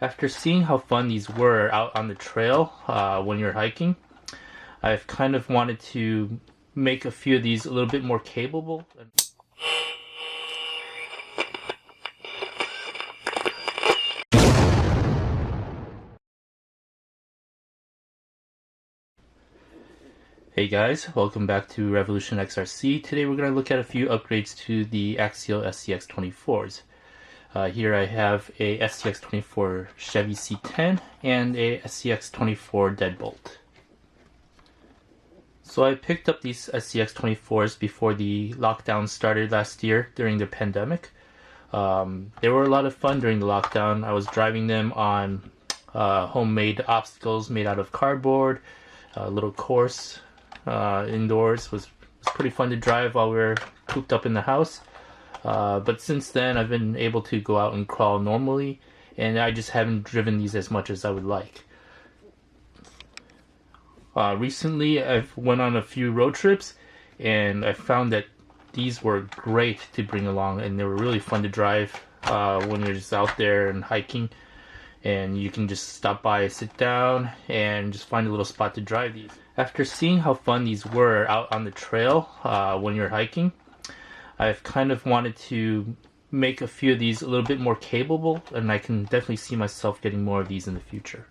After seeing how fun these were out on the trail when you're hiking, I've kind of wanted to make a few of these a little bit more capable. Hey guys, welcome back to Revolution XRC. Today we're going to look at a few upgrades to the Axial SCX24s. Here I have a SCX24 Chevy C10 and a SCX24 deadbolt. So I picked up these SCX24s before the lockdown started last year during the pandemic. They were a lot of fun during the lockdown. I was driving them on homemade obstacles made out of cardboard, a little course indoors. Was pretty fun to drive while we were cooped up in the house. But since then, I've been able to go out and crawl normally, and I just haven't driven these as much as I would like. Recently, I've went on a few road trips, and I found that these were great to bring along, and they were really fun to drive when you're just out there and hiking. And you can just stop by, sit down, and just find a little spot to drive these. After seeing how fun these were out on the trail when you're hiking, I've kind of wanted to make a few of these a little bit more capable, and I can definitely see myself getting more of these in the future.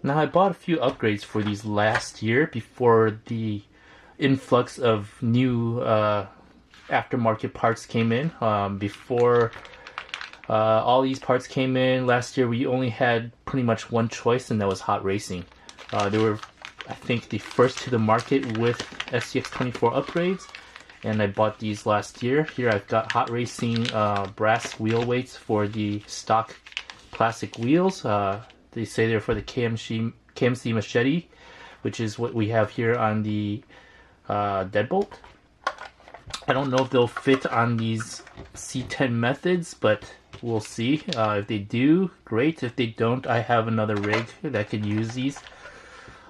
Now, I bought a few upgrades for these last year before the influx of new aftermarket parts came in. Before all these parts came in last year, we only had pretty much one choice, and that was hot racing. They were, I think, the first to the market with SCX24 upgrades, and I bought these last year. Here I've got hot racing brass wheel weights for the stock plastic wheels. They say they're for the KMC machete, which is what we have here on the deadbolt. I don't know if they'll fit on these C10 methods, but we'll see. If they do, great. If they don't, I have another rig that could use these.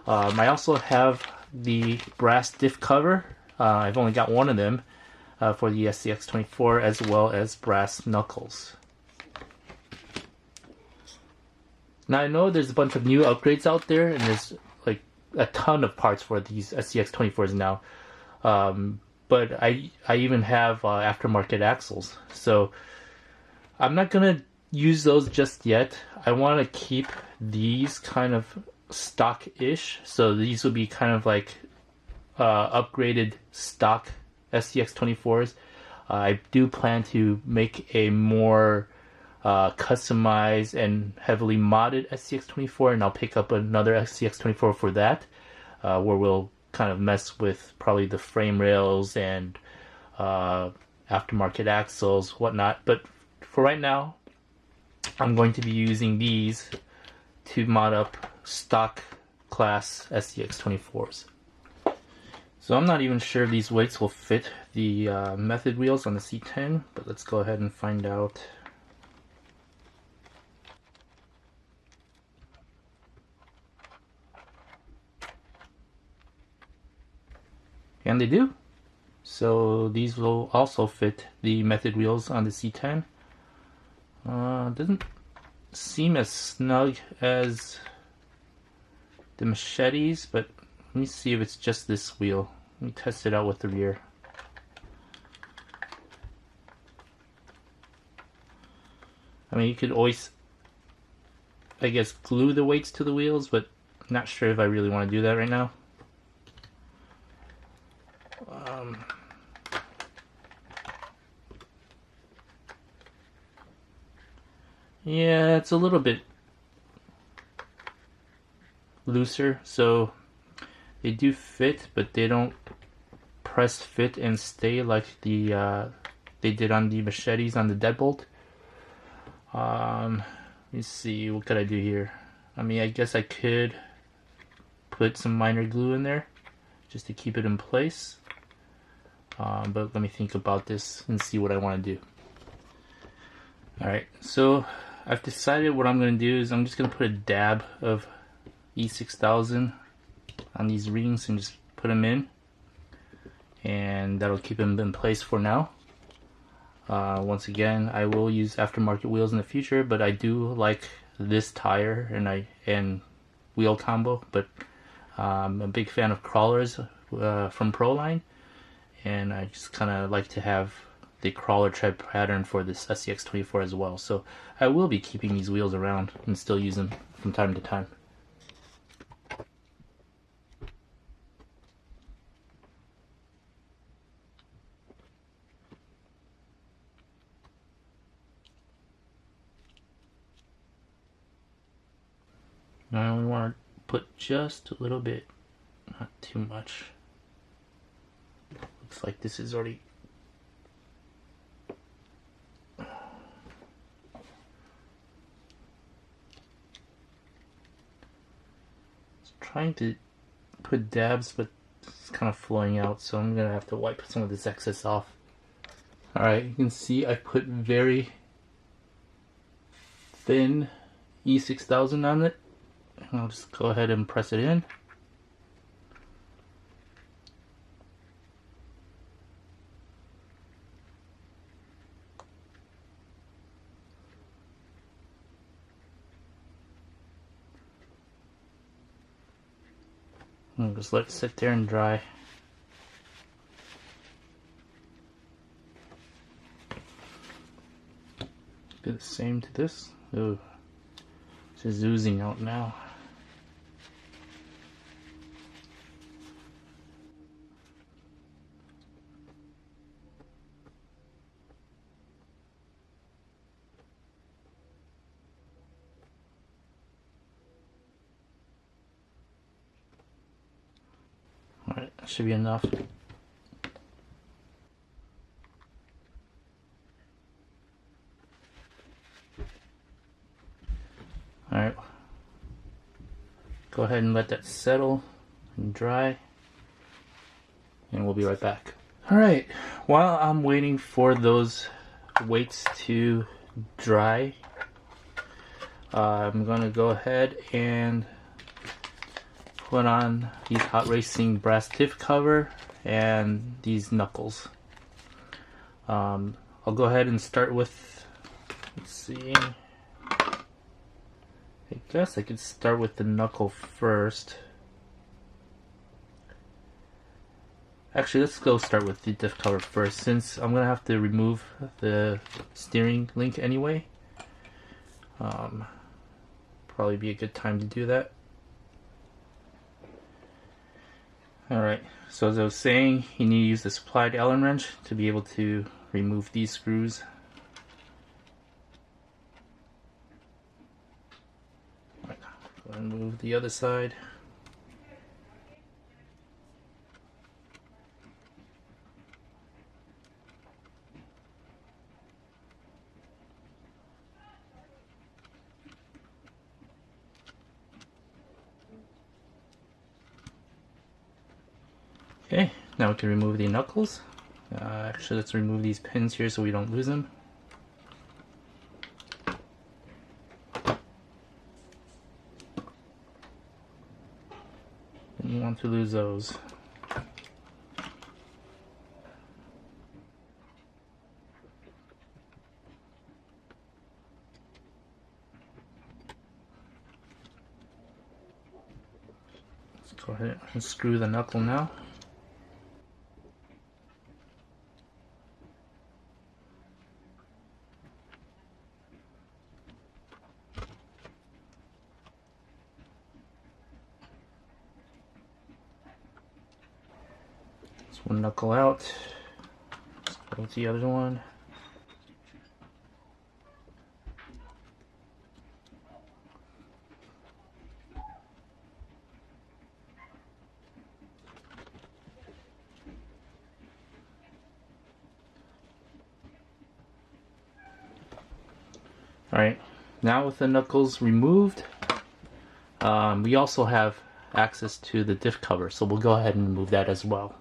I also have the brass diff cover. I've only got one of them for the SCX24, as well as brass knuckles. Now I know there's a bunch of new upgrades out there, and there's like a ton of parts for these SCX24s now. But I even have aftermarket axles, so I'm not gonna use those just yet. I want to keep these kind of stock-ish, so these will be kind of like upgraded stock SCX24s. I do plan to make a more customized and heavily modded SCX24, and I'll pick up another SCX24 for that, where we'll kind of mess with probably the frame rails and aftermarket axles, whatnot. But for right now, I'm going to be using these to mod up stock class SCX24s. So I'm not even sure if these weights will fit the method wheels on the C10, but let's go ahead and find out. And they do. So these will also fit the method wheels on the C10. Doesn't seem as snug as the machetes, but let me see if it's just this wheel. Let me test it out with the rear. I mean, you could always, I guess, glue the weights to the wheels, but I'm not sure if I really want to do that right now. Yeah, it's a little bit looser, so they do fit, but they don't press fit and stay like the they did on the machetes on the deadbolt. Let me see, what could I do here? I mean, I guess I could put some minor glue in there just to keep it in place. But let me think about this and see what I want to do. Alright, so I've decided what I'm going to do is I'm just going to put a dab of E6000 on these rings and just put them in, and that'll keep them in place for now. Once again, I will use aftermarket wheels in the future, but I do like this tire and wheel combo. But I'm a big fan of crawlers from Proline, and I just kind of like to have the crawler tread pattern for this SCX24 as well. So I will be keeping these wheels around and still use them from time to time. Now we want to put just a little bit, not too much. Looks like this is already trying to put dabs, but it's kind of flowing out, so I'm gonna have to wipe some of this excess off. Alright, you can see I put very thin E6000 on it. I'll just go ahead and press it in. And just let it sit there and dry. Do the same to this. Ooh, it's just oozing out now. Alright, that should be enough. Alright, go ahead and let that settle and dry, and we'll be right back. Alright, while I'm waiting for those weights to dry, I'm gonna go ahead and put on these Hot Racing brass diff cover and these knuckles. I'll go ahead and start with, let's see, I guess I could start with the knuckle first. Actually, let's go start with the diff cover first, since I'm gonna have to remove the steering link anyway. Probably be a good time to do that. Alright, so as I was saying, you need to use the supplied Allen wrench to be able to remove these screws. Right, go ahead and move the other side. Okay, now we can remove the knuckles. Actually, let's remove these pins here so we don't lose them. And you want to lose those. Let's go ahead and screw the knuckle now. One knuckle out. Let's go with the other one. Alright, now with the knuckles removed, we also have access to the diff cover, so we'll go ahead and remove that as well.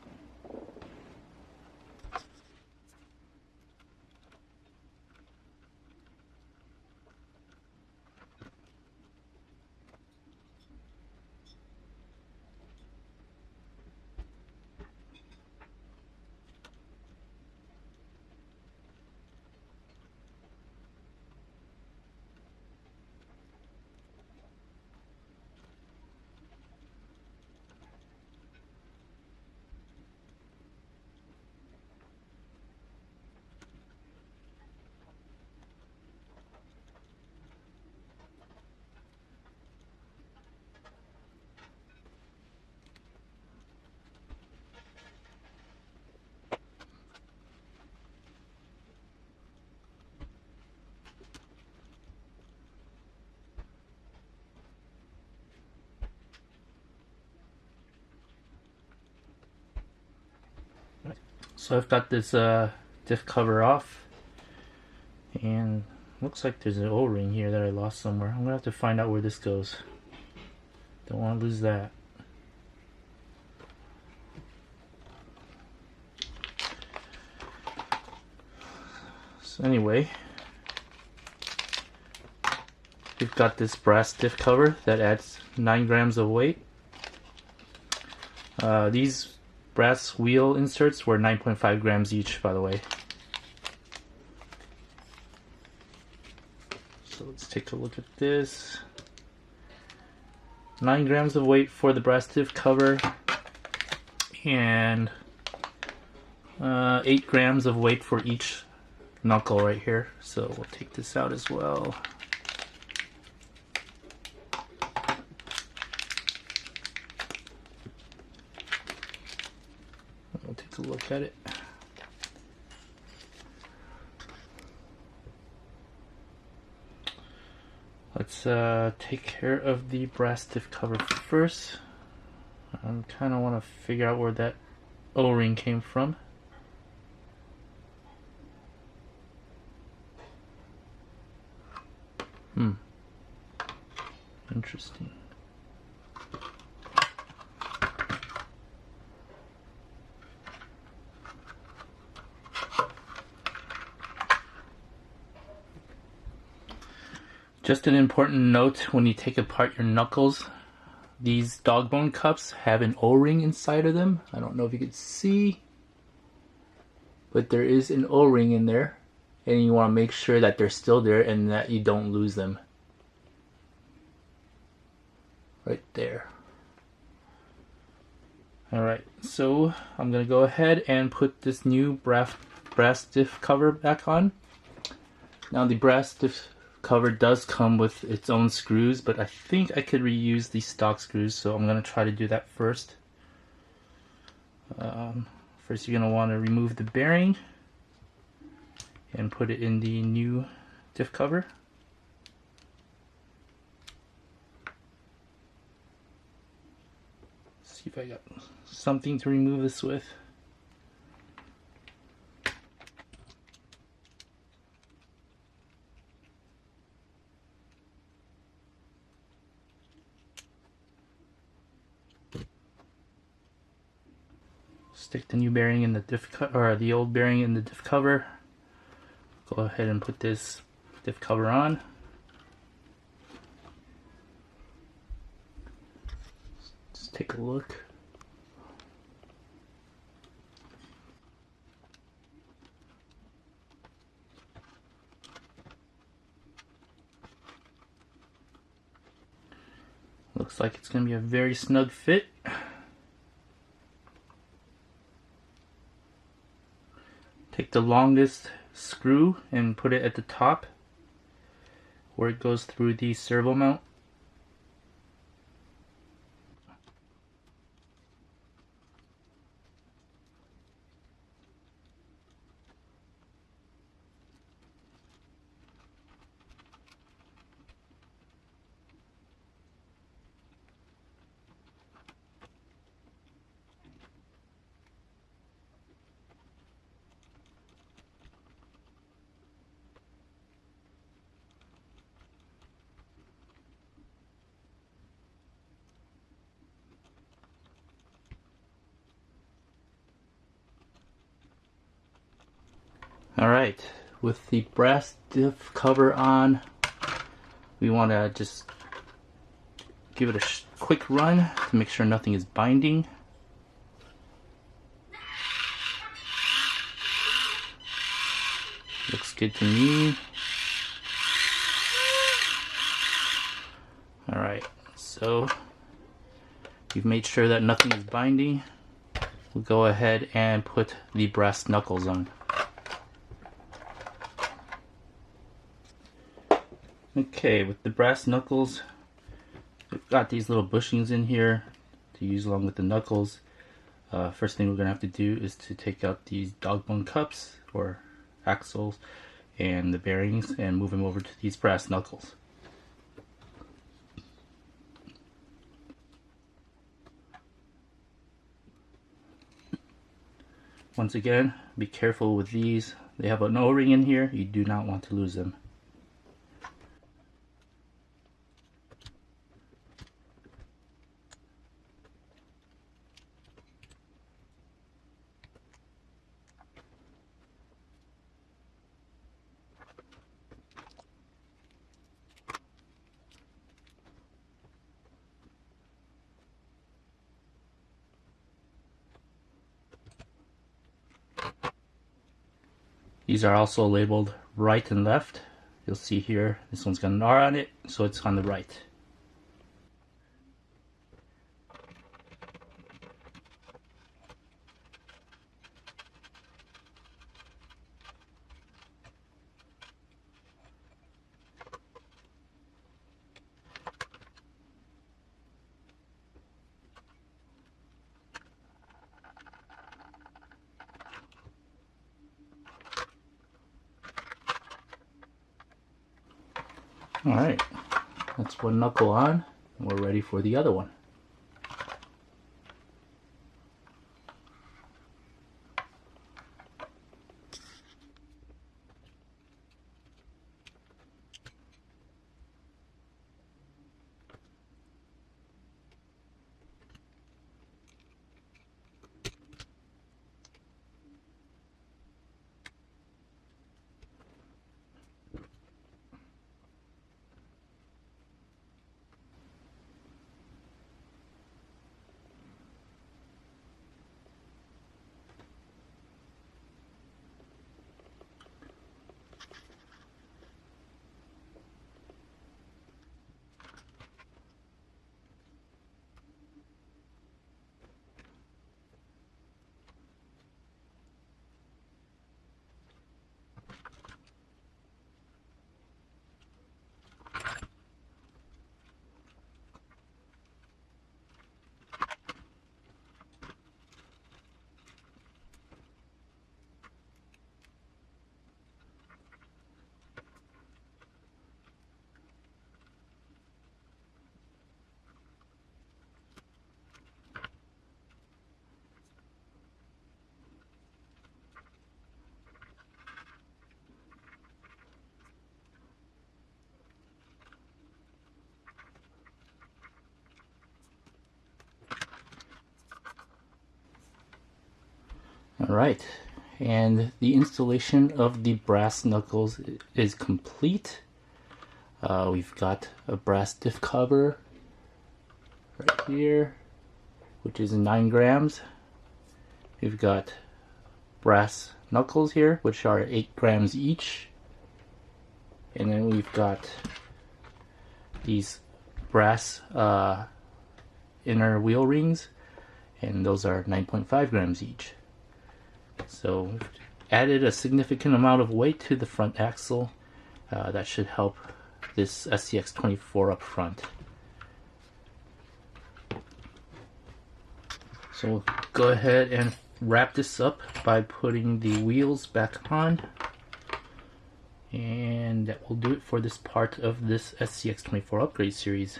So I've got this diff cover off, and looks like there's an O-ring here that I lost somewhere. I'm gonna have to find out where this goes. Don't want to lose that. So anyway, we've got this brass diff cover that adds 9 grams of weight. These brass wheel inserts were 9.5 grams each, by the way. So let's take a look at this. 9 grams of weight for the brass diff cover, and 8 grams of weight for each knuckle right here. So we'll take this out as well. We'll take a look at it. Let's take care of the brass diff cover first. I kind of want to figure out where that O-ring came from. Interesting. Just an important note, when you take apart your knuckles, these dog bone cups have an O-ring inside of them. I don't know if you can see, but there is an O-ring in there, and you want to make sure that they're still there and that you don't lose them. Right there. Alright, so I'm going to go ahead and put this new brass diff cover back on. Now the brass diff cover does come with its own screws, but I think I could reuse these stock screws, so I'm going to try to do that first. First you're going to want to remove the bearing and put it in the new diff cover. See if I got something to remove this with. Stick the new bearing in the diff or the old bearing in the diff cover. Go ahead and put this diff cover on. Let's take a look. Looks like it's going to be a very snug fit. Take the longest screw and put it at the top where it goes through the servo mount. Alright, with the brass diff cover on, we want to just give it a quick run to make sure nothing is binding. Looks good to me. Alright, so we've made sure that nothing is binding. We'll go ahead and put the brass knuckles on. Okay, with the brass knuckles, we've got these little bushings in here to use along with the knuckles. First thing we're going to have to do is to take out these dog bone cups or axles and the bearings and move them over to these brass knuckles. Once again, be careful with these. They have an O-ring in here. You do not want to lose them. These are also labeled right and left. You'll see here, this one's got an R on it, so it's on the right. Alright, that's one knuckle on, and we're ready for the other one. Alright, and the installation of the brass knuckles is complete. We've got a brass diff cover right here, which is 9 grams. We've got brass knuckles here, which are 8 grams each. And then we've got these brass inner wheel rings, and those are 9.5 grams each. So we've added a significant amount of weight to the front axle. That should help this SCX24 up front. So we'll go ahead and wrap this up by putting the wheels back on. And that will do it for this part of this SCX24 upgrade series.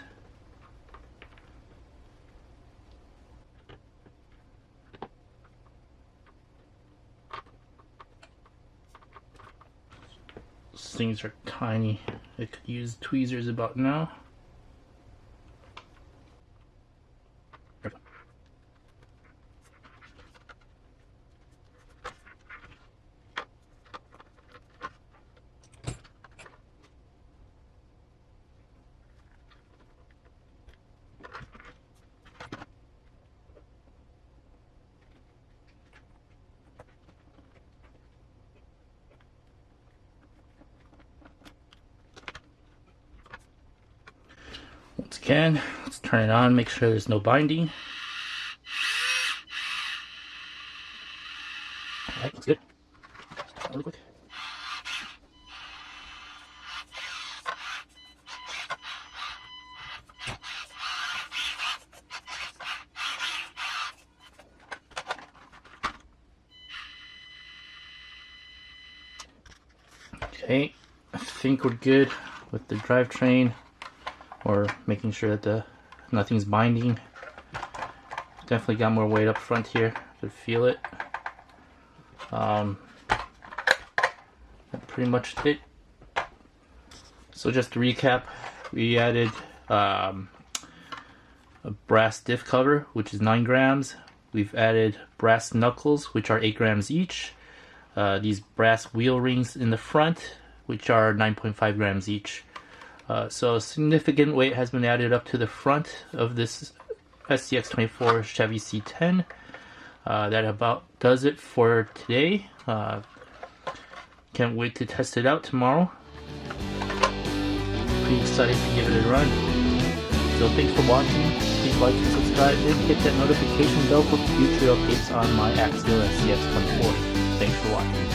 These things are tiny. I could use tweezers about now. Once again, let's turn it on, make sure there's no binding. Alright, looks good. Really quick. Okay, I think we're good with the drivetrain, or making sure that nothing's binding. Definitely got more weight up front here. I could feel it. That's pretty much it. So just to recap, we added a brass diff cover, which is 9 grams. We've added brass knuckles, which are 8 grams each. These brass wheel rings in the front, which are 9.5 grams each. So significant weight has been added up to the front of this SCX24 Chevy C10. That about does it for today. Can't wait to test it out tomorrow. Pretty excited to give it a run. So thanks for watching. Please like and subscribe and hit that notification bell for future updates on my Axial SCX24. Thanks for watching.